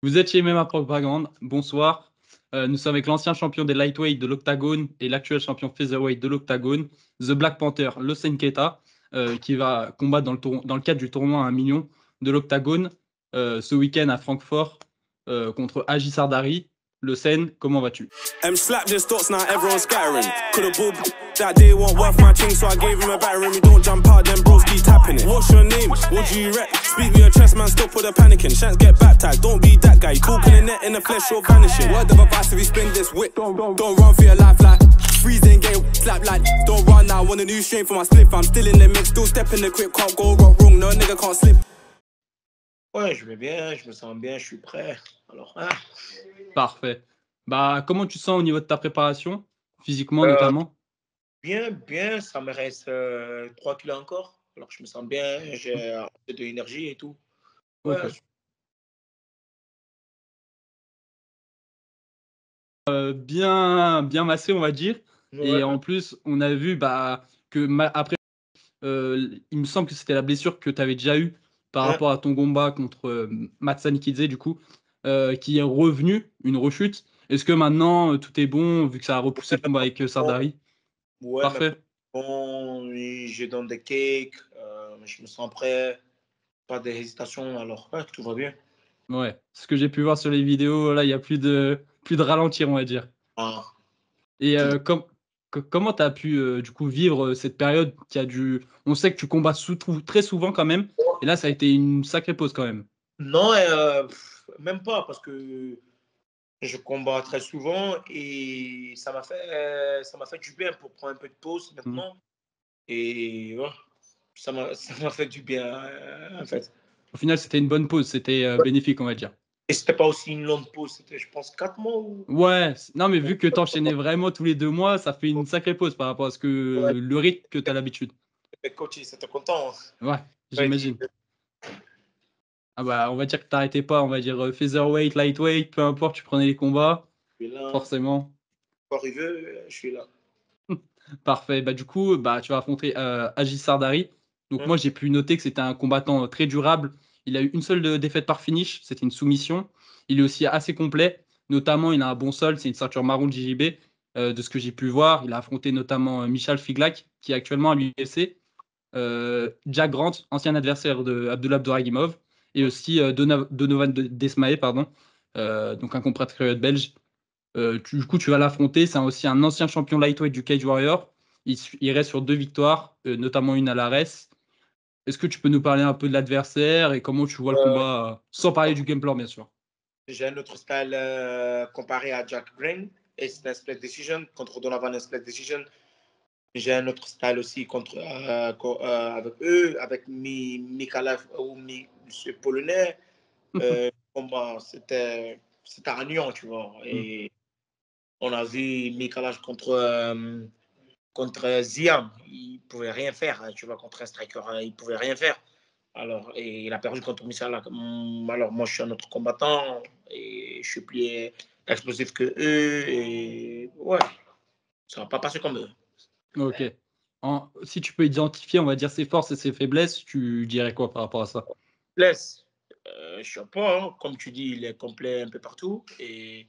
Vous êtes chez MMA Propagande, bonsoir. Nous sommes avec l'ancien champion des lightweight de l'Octagone et l'actuel champion featherweight de l'Octagone, The Black Panther, Lo Nketa, qui va combattre dans le cadre du tournoi à 1 million de l'Octagone ce week-end à Francfort contre Aji Sardari. Le Sen, comment vas-tu? Slap just thoughts now, everyone's scattering. Could've bought that day won't worth my thing, so I gave him a battering. We don't jump out, then bros keep tapping it. What's your name? What do you rep? Speak with your chest, man, stop with the panicking. Shanks get baptized, don't be that guy. Talking in net in the flesh, you're vanishing. Word of advice if you spin this whip. Don't run for your life like freezing game, slap like. Don't run now, want a new strain for my slip. I'm still in the mix, still stepping the grip, can't go wrong, no nigga can't slip. Ouais, je vais bien, je me sens bien, je suis prêt. Alors, Parfait. Bah, comment tu te sens au niveau de ta préparation, physiquement notamment? bien, ça me reste 3 kilos encore. Alors, je me sens bien, j'ai un peu de l'énergie et tout. Ouais, Ok. Bien massé, on va dire. Et ouais. en plus, on a vu que après, il me semble que c'était la blessure que tu avais déjà eue par Ouais. rapport à ton combat contre Matsan Kidze, du coup, qui est revenu, une rechute. Est-ce que maintenant, tout est bon, vu que ça a repoussé le combat avec Sardari? Ouais, mais Parfait. bon, je donne des cakes, je me sens prêt, pas d'hésitation, alors ouais, tout va bien. Ouais, ce que j'ai pu voir sur les vidéos, là, il n'y a plus de ralentir, on va dire. Ah, Et tout- comment tu as pu du coup vivre cette période qui a dû. On sait que tu combats très souvent quand même, et là ça a été une sacrée pause quand même. Non, même pas, parce que je combats très souvent et ça m'a fait du bien pour prendre un peu de pause Mhm. maintenant. Et ouais, ça m'a fait du bien, en fait. Au final, c'était une bonne pause, c'était bénéfique, on va dire. Et c'était pas aussi une longue pause, c'était, je pense, 4 mois ou. Ouais, non, mais vu que tu enchaînais vraiment tous les 2 mois, ça fait une sacrée pause par rapport à Ouais, le rythme que tu as l'habitude. le coach, il était content. Ouais, Il dit, j'imagine. Ah bah, on va dire que t'arrêtais pas, on va dire featherweight, lightweight, peu importe, tu prenais les combats, je suis là, forcément. quand il veut, je suis là. Parfait. Bah, du coup, tu vas affronter Aji Sardari. Donc, Hum, moi, j'ai pu noter que c'était un combattant très durable. Il a eu une seule défaite par finish, c'était une soumission. Il est aussi assez complet. Notamment, il a un bon sol, c'est une ceinture marron de JJB. De ce que j'ai pu voir, il a affronté notamment Michal Figlak, qui est actuellement à l'UFC. Jack Grant, ancien adversaire de Abdullah Abdouragimov. Et aussi Donovan Desmae, pardon. Donc, un compatriote belge. Du coup, tu vas l'affronter. C'est aussi un ancien champion lightweight du Cage Warrior. Il reste sur 2 victoires, notamment une à l'ARES. Est-ce que tu peux nous parler un peu de l'adversaire et comment tu vois le euh, combat, sans parler du game plan, bien sûr? j'ai un autre style comparé à Jack Green, et c'est un split decision. Contre Donovan, un split decision. J'ai un autre style aussi avec eux, avec Mikalav ou Monsieur Polonais. Combat, c'était à Lyon, tu vois. Et on a vu Mikalav contre Ziam. Il pouvait rien faire, hein, tu vois, contre un striker. Hein, il pouvait rien faire. Alors, et il a perdu contre Michel. Alors, moi, je suis un autre combattant et je suis plus explosif que eux. Et ouais, ça va pas passer comme eux. Ok. Si tu peux identifier, on va dire, ses forces et ses faiblesses, tu dirais quoi par rapport à ça? Laisse, je sais pas, hein, comme tu dis, il est complet un peu partout. Et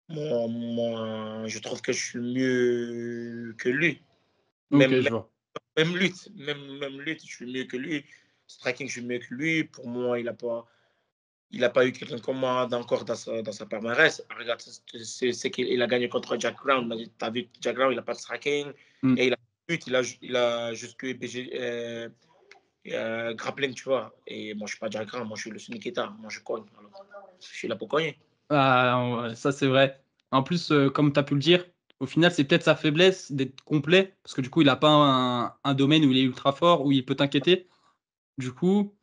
je trouve que je suis mieux que lui. Ok, Même, je vois. même lutte, je suis mieux que lui. Striking, je suis mieux que lui. Pour moi, il a pas eu quelqu'un comme moi encore dans sa palmarès. Regarde, c'est qu'il a gagné contre Jack Brown. Tu as vu, Jack Brown, il n'a pas de striking. Mm. Et il a jusque BG, grappling, tu vois. Et moi, je ne suis pas Jack Brown, moi, je suis le Suniketa. Moi, je cogne. Alors, je suis là pour cogner. Ah, ouais, ça, c'est vrai. En plus, comme tu as pu le dire, au final, c'est peut-être sa faiblesse d'être complet, parce que du coup, il n'a pas un domaine où il est ultra fort, où il peut t'inquiéter. Du coup,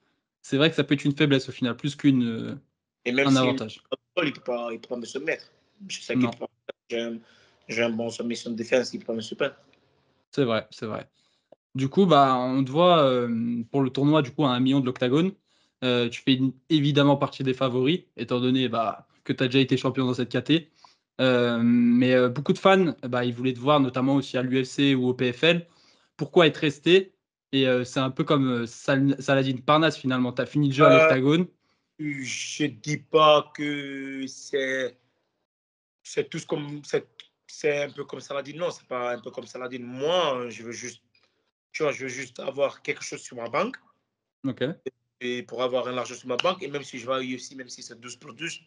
c'est vrai que ça peut être une faiblesse au final, plus Et même un s'il avantage. il peut pas me soumettre. Je sais qu'il Non, peut pas. J'ai un bon submission de défense, il peut pas me soumettre. c'est vrai, c'est vrai. Du coup, on te voit pour le tournoi du coup à 1 million de l'Octagone. Tu fais évidemment partie des favoris, étant donné que tu as déjà été champion dans cette KT. Mais beaucoup de fans, ils voulaient te voir notamment aussi à l'UFC ou au PFL. Pourquoi être resté? Et c'est un peu comme Saladin Parnasse finalement. Tu as fini le jeu à Euh, l'Octagone. je dis pas que c'est tous comme c'est un peu comme Saladin. Non, c'est pas un peu comme Saladin. Moi, je veux juste, tu vois, je veux juste avoir quelque chose sur ma banque. Ok. Et pour avoir un argent sur ma banque, et même si je vais à UFC, même si c'est 12/12,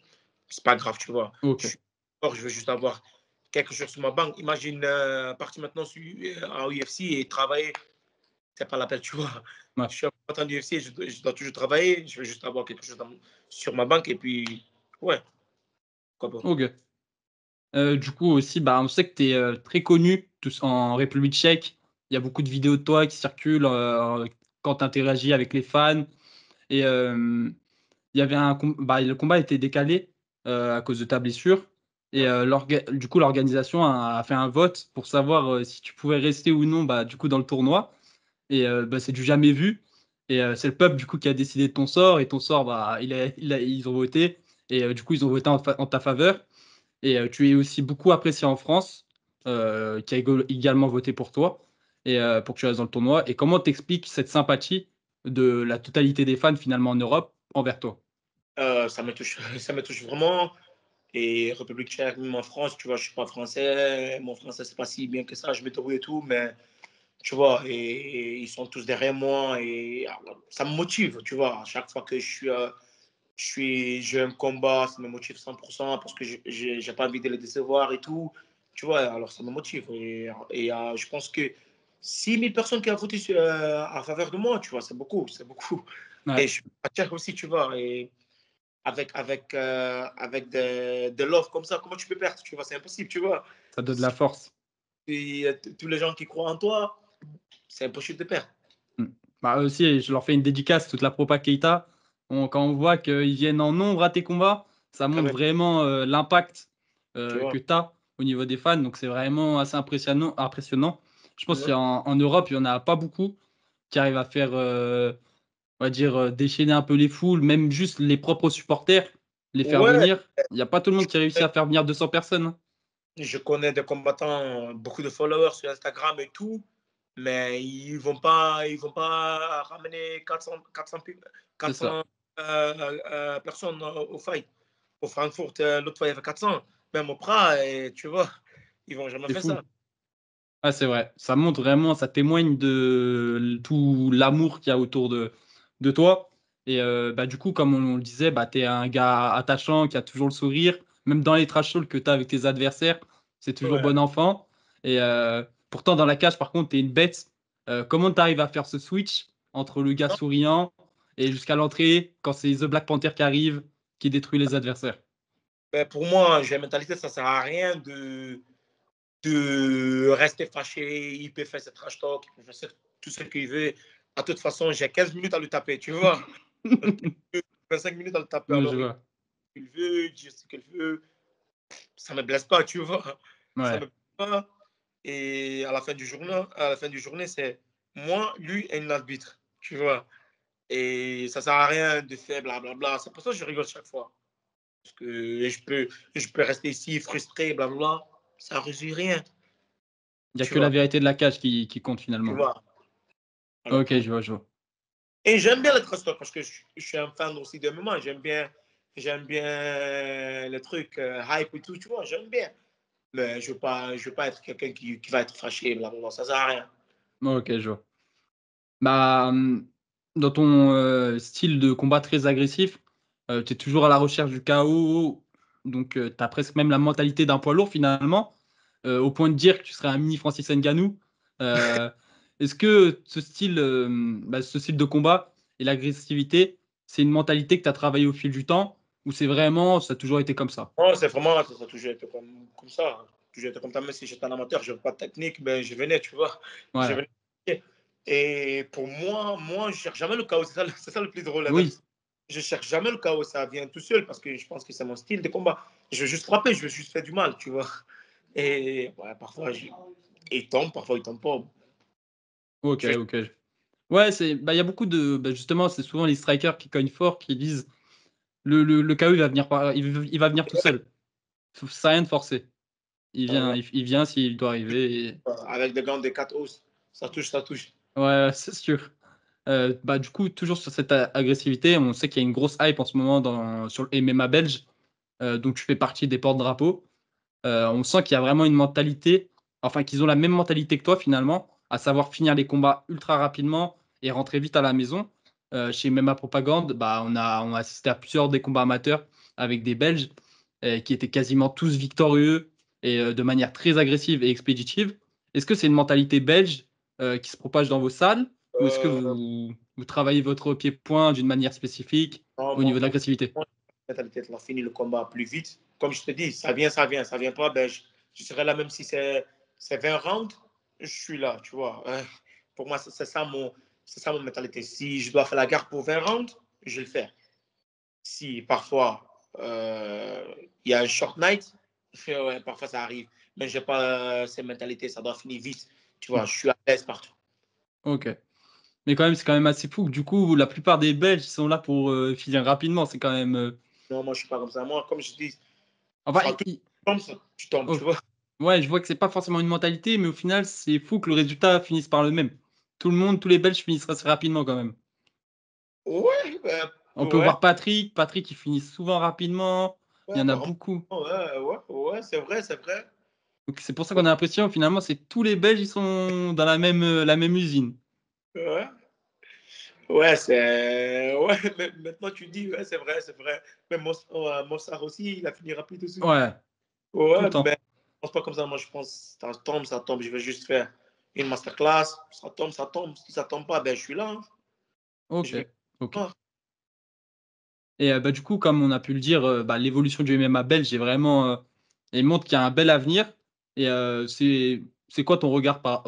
c'est pas grave, tu vois. Ok. Je veux juste avoir quelque chose sur ma banque. Imagine partir maintenant à UFC et travailler, c'est pas la peine, tu vois. Ouais. Je suis en train d'UFC, je dois toujours travailler, je veux juste avoir quelque chose sur ma banque et puis, ouais, pourquoi pas. Ok. Du coup aussi, bah, on sait que tu es très connu en République tchèque. Il y a beaucoup de vidéos de toi qui circulent quand tu interagis avec les fans. Et il y avait bah, le combat a été décalé à cause de ta blessure. Et du coup, l'organisation a fait un vote pour savoir si tu pouvais rester ou non bah, du coup, dans le tournoi. Et bah, c'est du jamais vu. Et c'est le peuple du coup qui a décidé de ton sort. Et ton sort, bah, ils ont voté. Et du coup, ils ont voté en ta faveur. Et tu es aussi beaucoup apprécié en France, qui a également voté pour toi et pour que tu restes dans le tournoi. Et comment t'expliques cette sympathie de la totalité des fans finalement en Europe envers toi? Ça me touche, ça me touche vraiment. Et République tchèque, même en France, tu vois, je suis pas français, mon français c'est pas si bien que ça, je me débrouille et tout, mais tu vois, et ils sont tous derrière moi et ça me motive, tu vois, à chaque fois que j'ai un combat, ça me motive 100% parce que j'ai pas envie de les décevoir et tout. Tu vois, alors ça me motive. Et je pense que 6000 personnes qui ont voté en faveur de moi, tu vois, c'est beaucoup, c'est beaucoup. Ouais, Et je suis pas cher aussi, tu vois. Et avec de l'offre comme ça, comment tu peux perdre, tu vois, c'est impossible, tu vois. ça donne de la force. Et tous les gens qui croient en toi, c'est impossible de perdre. Mmh. Bah, aussi, je leur fais une dédicace, toute la propa Keita. Quand on voit qu'ils viennent en nombre à tes combats, ça Quand montre même, vraiment l'impact tu vois. que tu as au niveau des fans. Donc c'est vraiment assez impressionnant. Je pense Ouais. qu'en Europe, il y en a pas beaucoup qui arrivent à faire on va dire, déchaîner un peu les foules, même juste les propres supporters, les faire Ouais, venir. Il y a pas tout le monde qui réussit à faire venir 200 personnes, hein. je connais des combattants, beaucoup de followers sur Instagram et tout, mais ils vont pas ramener 400 C'est ça, personnes au fight. Au Francfort, l'autre fois, il y avait 400. Même au Prat, et, tu vois, ils vont jamais c'est faire fou. ça. Ah, c'est vrai. Ça montre vraiment, ça témoigne de tout l'amour qu'il y a autour de toi et bah, du coup, comme on le disait, bah, tu es un gars attachant qui a toujours le sourire, même dans les trash talks que tu as avec tes adversaires, c'est toujours Ouais. bon enfant et pourtant dans la cage, par contre, tu es une bête. Comment tu arrives à faire ce switch entre le gars Non, souriant et jusqu'à l'entrée, quand c'est The Black Panther qui arrive, qui détruit les adversaires? mais pour moi, j'ai la mentalité, ça sert à rien de rester fâché. Il peut faire ses trash talk, il peut faire tout ce qu'il veut. De toute façon, j'ai 15 minutes à le taper, tu vois. 25 minutes à le taper. Ouais, je Alors, vois. qu'il veut, dire ce qu'il veut. Ça ne me blesse pas, tu vois. Ça Ouais. me blesse pas. Et à la fin du journée, c'est moi, lui et un arbitre, tu vois. Et ça ne sert à rien de faire blablabla. C'est pour ça que je rigole chaque fois. Parce que je peux rester ici frustré, blablabla. Ça ne résout rien, Il y a tu que la vois. vérité de la cage qui compte Tu finalement. vois. Alors OK, pour... je vois, je vois. Et j'aime bien le trash talk parce que je suis un fan aussi de MMA. J'aime bien les trucs hype et tout, tu vois. J'aime bien. Mais je veux pas être quelqu'un qui va être fâché, blablabla. Ça sert à rien. OK, je vois. Bah, dans ton, style de combat très agressif, tu es toujours à la recherche du chaos, donc tu as presque même la mentalité d'un poids lourd finalement, au point de dire que tu serais un mini Francis Ngannou. Heu, Est-ce que bah, ce style de combat et l'agressivité, c'est une mentalité que tu as travaillée au fil du temps ou c'est vraiment ça a toujours été comme ça? Non, c'est vraiment, ça a toujours été comme ça. Toujours été comme ça. Même si j'étais un amateur, je n'avais pas de technique, mais je venais, tu vois. Je Ouais. venais. Et pour moi, je ne cherche jamais le chaos. C'est ça le plus drôle avec Oui. ça. Je ne cherche jamais le chaos. Ça vient tout seul parce que je pense que c'est mon style de combat. Je veux juste frapper, je veux juste faire du mal, tu vois. Et ouais, parfois, il tombe, parfois, il tombe pas. OK, Je fais OK. Ouais, bah, il y a beaucoup de bah, justement, c'est souvent les strikers qui cognent fort, qui disent: Le KO, il va venir il va venir tout seul. Ça sert à rien de forcer. Il vient s'il doit arriver et avec des gants de 4 os. Ça touche, ça touche. ouais, c'est sûr. Du coup, toujours sur cette agressivité, on sait qu'il y a une grosse hype en ce moment sur le MMA belge, donc tu fais partie des porte-drapeaux. On sent qu'il y a vraiment une mentalité, enfin qu'ils ont la même mentalité que toi finalement, à savoir finir les combats ultra rapidement et rentrer vite à la maison. Chez MMA Propagande, on a assisté à plusieurs des combats amateurs avec des Belges qui étaient quasiment tous victorieux et de manière très agressive et expéditive. Est-ce que c'est une mentalité belge qui se propage dans vos salles ou est-ce que Euh, vous travaillez votre pied-point d'une manière spécifique non, au niveau de l'agressivité? moi, la mentalité, on a fini le combat plus vite. Comme je te dis, ça vient, ça vient, ça vient pas. Ben, je serai là même si c'est 20 rounds, je suis là, tu vois. Pour moi, c'est ça mon mentalité. Si je dois faire la garde pour 20 rounds, je vais le faire. Si parfois il y a un short night, ouais, parfois ça arrive. Mais je n'ai pas cette mentalité, ça doit finir vite. Tu vois, je suis à l'aise partout. Ok. Mais quand même, c'est quand même assez fou. Du coup, la plupart des Belges sont là pour finir rapidement. C'est quand même. Non, moi, je suis pas comme ça. Moi, comme je dis, Enfin, ça, tu tombes, tu tombes, oh, tu vois. ouais, je vois que c'est pas forcément une mentalité, mais au final, c'est fou que le résultat finisse par le même. Tout le monde, tous les Belges finissent assez rapidement quand même. Ouais, On peut ouais, voir Patrick, il finit souvent rapidement. Il y ouais, en a par beaucoup. ouais, ouais, ouais, c'est vrai, c'est vrai. Donc c'est pour ça qu'on a l'impression, finalement, c'est tous les Belges, ils sont dans la même usine. Ouais, ouais, ouais, maintenant tu dis, ouais, c'est vrai, c'est vrai. Mais Mossar aussi, il a fini rapide aussi. Ouais, tout le Ouais, mais temps. je pense pas comme ça. Moi, je pense, ça tombe, ça tombe. Je vais juste faire une masterclass. Ça tombe, ça tombe. Si ça tombe pas, ben, je suis là, hein. Ok, Je vais ok. voir. Et du coup, comme on a pu le dire, l'évolution du MMA belge est vraiment, elle montre qu'il y a un bel avenir. Et c'est quoi ton regard par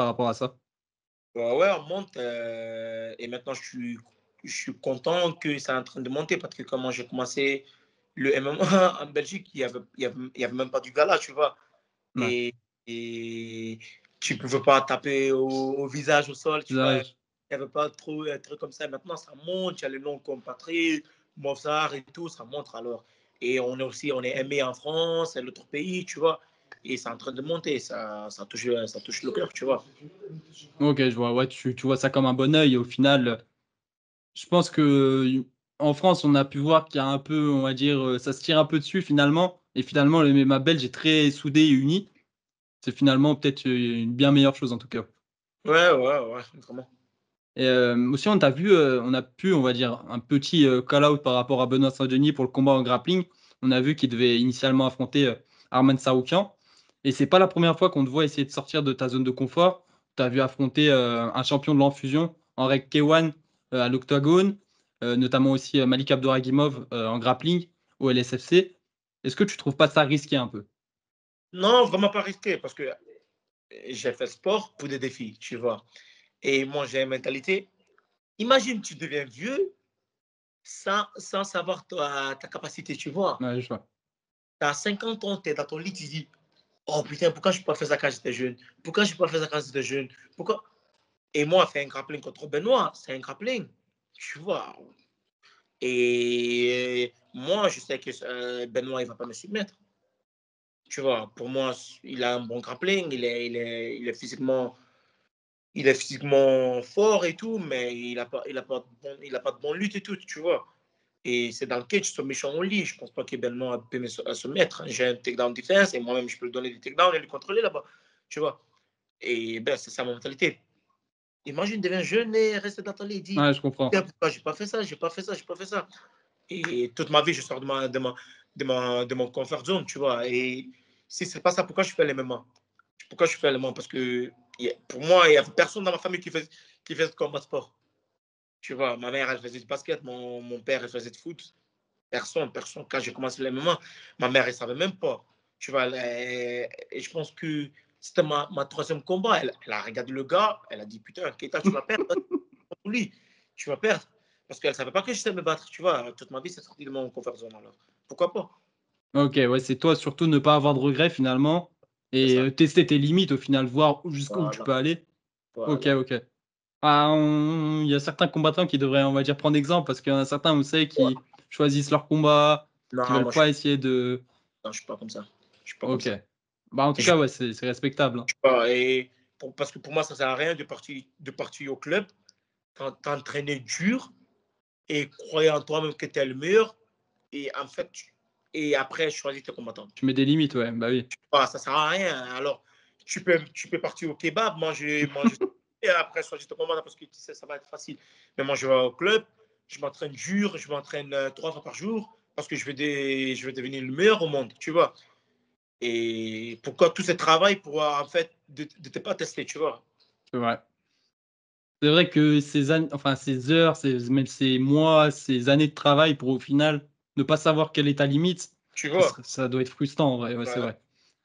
rapport à ça? Ouais, on monte. Et maintenant, je suis content que ça est en train de monter parce que comment j'ai commencé le MMA en Belgique, il y avait même pas du gala, tu vois. Ouais, Et, et tu ne pouvais pas taper au visage, au sol, tu vois. Il visage. n'y avait pas trop un truc comme ça. Maintenant, ça monte. Il y a les noms comme Patrick, Mozart et tout, ça montre alors. Et on est aimé en France et l'autre pays, tu vois. Et c'est en train de monter. Ça touche le cœur, tu vois. Ok, je vois. Ouais, tu vois ça comme un bon œil. Au final, je pense que en France, on a pu voir qu'il y a un peu, on va dire, ça se tire un peu dessus finalement. Et finalement, le MMA belge est très soudé et uni. C'est finalement peut-être une bien meilleure chose en tout cas. Ouais, ouais, ouais, vraiment. Et aussi, on a pu, on va dire, un petit call-out par rapport à Benoît Saint-Denis pour le combat en grappling. On a vu qu'il devait initialement affronter Arman Saroukian. Et c'est pas la première fois qu'on te voit essayer de sortir de ta zone de confort. Tu as vu affronter un champion de l'enfusion, Enrek Kewan, à l'octogone, notamment aussi Malik Abdouragimov en grappling au LSFC. Est-ce que tu trouves pas ça risqué un peu? Non, vraiment pas risqué parce que j'ai fait sport pour des défis, tu vois. Et moi, j'ai une mentalité. Imagine, tu deviens vieux sans savoir ta capacité, tu vois. Ouais, je vois. Tu as 50 ans, tu es dans ton lit, tu dis, oh putain, pourquoi je n'ai pas fait ça quand j'étais jeune? Pourquoi je n'ai pas fait ça quand j'étais jeune? Pourquoi? Et moi, faire un grappling contre Benoît, c'est un grappling, tu vois. Et moi, je sais que Benoît, il ne va pas me soumettre. Tu vois, pour moi, il a un bon grappling, il est physiquement fort et tout, mais il a pas de bon lutte et tout, tu vois. Et c'est dans le cage, submission au lit. Je pense pas que Benoît peut me soumettre. J'ai un takedown defense et moi-même, je peux lui donner des takedowns et le contrôler là-bas. Tu vois. Et ben, c'est ça ma mentalité. Imagine, devient jeune et reste dans ton lit et dit, Ouais, je comprends. pourquoi j'ai pas fait ça, j'ai pas fait ça, j'ai pas fait ça. Et toute ma vie, je sors de mon comfort zone, tu vois. Et si c'est pas ça, pourquoi je fais les mêmes? Pourquoi je fais les mêmes? Parce que pour moi, il n'y a personne dans ma famille qui fait ce combat sport. Tu vois, ma mère, elle faisait du basket, mon père, il faisait du foot. Personne, personne. Quand j'ai commencé les MMA, ma mère, elle ne savait même pas. Tu vois, et je pense que c'était ma troisième combat. Elle a regardé le gars, elle a dit, putain, Keita, tu vas perdre. Lui, tu vas perdre. Parce qu'elle ne savait pas que je sais me battre. Tu vois, toute ma vie, c'est sorti de mon comfort zone. Alors, pourquoi pas? Ok, ouais, c'est toi surtout ne pas avoir de regrets finalement C'est et ça. tester tes limites au final, voir jusqu'où tu Voilà. peux aller. Ok, Voilà. ok. Il y a certains combattants qui devraient, on va dire, prendre exemple parce qu'il y en a certains, on sait, Ouais. qui choisissent leur combat, qui Non, veulent moi, pas essayer de. non, je suis pas comme ça. Je suis pas comme Ok. ça. En tout Je, cas, ouais, c'est respectable, hein. parce que pour moi, ça ne sert à rien de partir au club t'entraîner dur et croire en toi-même que tu es le meilleur. Et en fait, et après, choisis tes combattants. Tu mets des limites, ouais, bah oui. Ça sert à rien. Alors, tu peux partir au kebab, manger et après choisir ton combattant parce que tu sais, ça va être facile. Mais moi, je vais au club, je m'entraîne dur, je m'entraîne 3 fois par jour parce que je vais devenir le meilleur au monde, tu vois. Et pourquoi tout ce travail pour en fait de te pas tester, tu vois. C'est vrai. C'est vrai que ces heures, même ces mois, ces années de travail pour au final ne pas savoir quelle est ta limite, Tu vois. ça doit être frustrant en vrai, ouais, c'est vrai.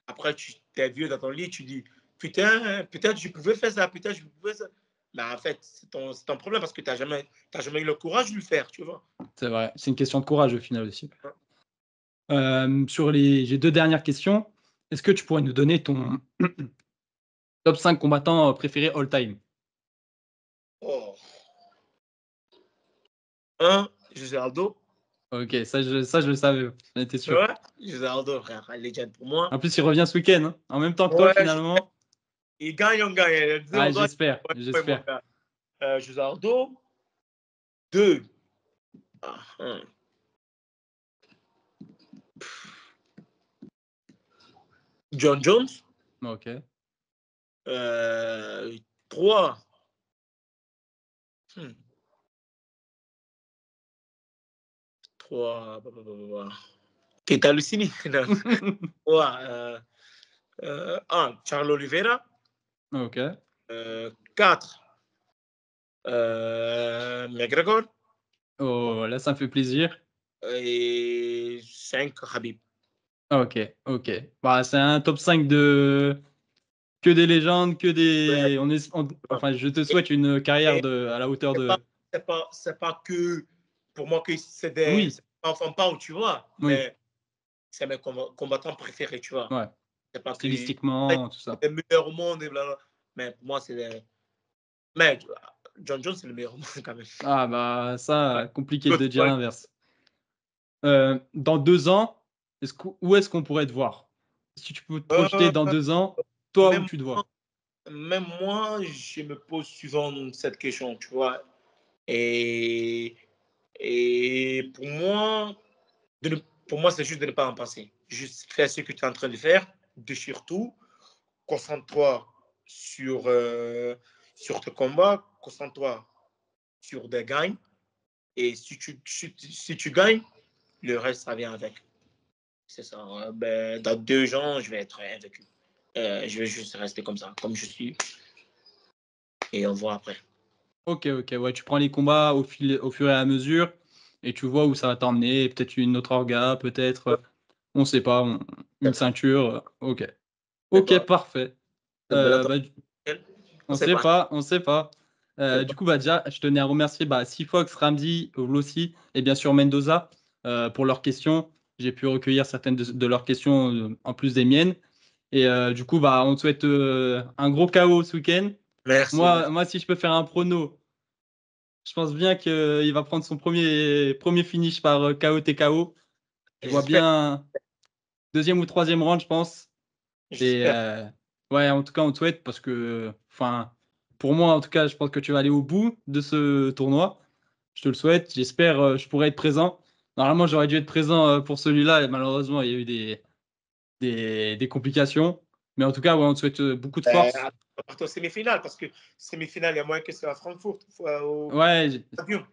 Après, tu es vieux dans ton lit, tu dis putain, peut-être je pouvais faire ça, peut-être je pouvais ça. Mais en fait, c'est ton problème parce que tu n'as jamais eu le courage de le faire, tu vois. C'est vrai, c'est une question de courage au final aussi. J'ai 2 dernières questions. Est-ce que tu pourrais nous donner ton top 5 combattants préférés all time? Oh. 1, José Aldo. OK, ça je le savais, j'en étais sûr. Ouais, José Aldo, frère, légende pour moi. En plus, il revient ce week-end, hein, en même temps que toi Ouais, finalement. il gagne, on gagne. Ah, j'espère. José Aldo. 2. John Jones. OK. 3. Keita Lucini. Ouais. 1. Charles Oliveira. OK. 4. McGregor. Oh, là, ça me fait plaisir. Et 5. Khabib. OK, OK. Bah, c'est un top 5 de que des légendes, que des enfin, je te souhaite une carrière à la hauteur de C'est pas que pour moi que c'est des oui, enfants pas, tu vois, oui, mais c'est mes combattants préférés, tu vois. ouais, C'est pas que stylistiquement, tout ça. les meilleurs au monde, et blablabla. Mais pour moi, c'est des. Mais John Jones, c'est le meilleur au monde quand même. Ah bah, ça, compliqué de dire Ouais. l'inverse. Dans 2 ans, où est-ce qu'on pourrait te voir? Si tu peux te projeter dans 2 ans, toi, où Même tu te vois? Même moi, je me pose souvent cette question, tu vois. Et, et pour moi, c'est juste de ne pas en penser. Juste faire ce que tu es en train de faire, déchire tout, concentre-toi sur tes combats, concentre-toi sur des gagnes. Et si tu gagnes, le reste, ça vient avec. C'est ça. Dans 2 ans, je vais être invaincu. Je vais juste rester comme ça, comme je suis. Et on voit après. OK, ouais, tu prends les combats au fur et à mesure et tu vois où ça va t'emmener, peut-être une autre orga, peut-être, on sait pas, une ceinture, OK. C'est OK, pas. parfait. Bah, On on sait sait pas. pas, on sait pas. Du coup, bah, déjà, je tenais à remercier, Sifox, Ramzi, Vlossi et bien sûr Mendoza, pour leurs questions. J'ai pu recueillir certaines de leurs questions, en plus des miennes et du coup, bah, on te souhaite, un gros KO ce week-end. Merci. Moi, si je peux faire un prono, je pense bien qu'il va prendre son premier finish par, KO TKO. Je vois J'espère. bien 2e ou 3e round, je pense et J'espère. ouais, en tout cas, on te souhaite parce que, enfin, pour moi, en tout cas, je pense que tu vas aller au bout de ce tournoi. Je te le souhaite. J'espère, je pourrai être présent. Normalement, j'aurais dû être présent, pour celui-là et malheureusement, il y a eu des complications. Mais en tout cas, ouais, on te souhaite, beaucoup de force. À partir de semi-finale, parce que semi-finale, il y a moyen que c'est à Francfort, au Ouais, avion.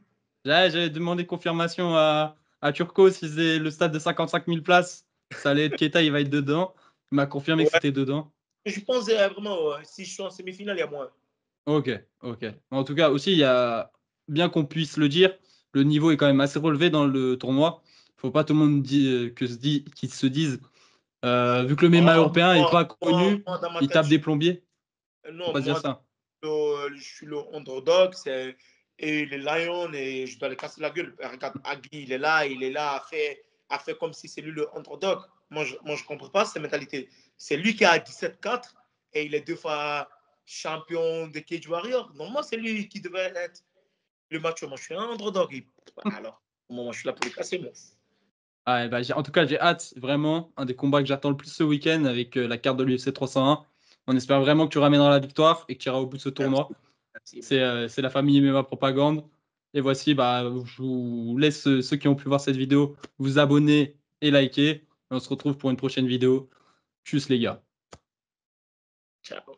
j'avais demandé confirmation à Turco si c'est le stade de 55 000 places, ça allait être Keita, il va être dedans. Il m'a confirmé que Ouais. c'était dedans. Je pense vraiment, si je suis en semi-finale, il y a moyen. OK, OK. En tout cas aussi, il y a bien qu'on puisse le dire, le niveau est quand même assez relevé dans le tournoi. Faut pas tout le monde qu'ils se disent, vu que le MEMA européen est pas connu, Moi, dans ma il tête, tape des plombiers. Faut non, pas se dire moi, ça. je suis le underdog, et les Lions, et je dois les casser la gueule. Regarde, Agui, il est là, a fait comme si c'est lui le underdog. Moi, je comprends pas cette mentalité. C'est lui qui a 17-4 et il est 2 fois champion de Cage Warrior. Normalement, c'est lui qui devait être le match. Moi, je suis un underdog. Alors, moi, je suis là pour le casser, moi. Ah, et bah, en tout cas, j'ai hâte, vraiment, un des combats que j'attends le plus ce week-end avec la carte de l'UFC 301. On espère vraiment que tu ramèneras la victoire et que tu iras au bout de ce Merci. tournoi. C'est la famille MMA Propagande. Et voici, je vous laisse ceux qui ont pu voir cette vidéo vous abonner et liker. On se retrouve pour une prochaine vidéo. Tchuss les gars. Ciao.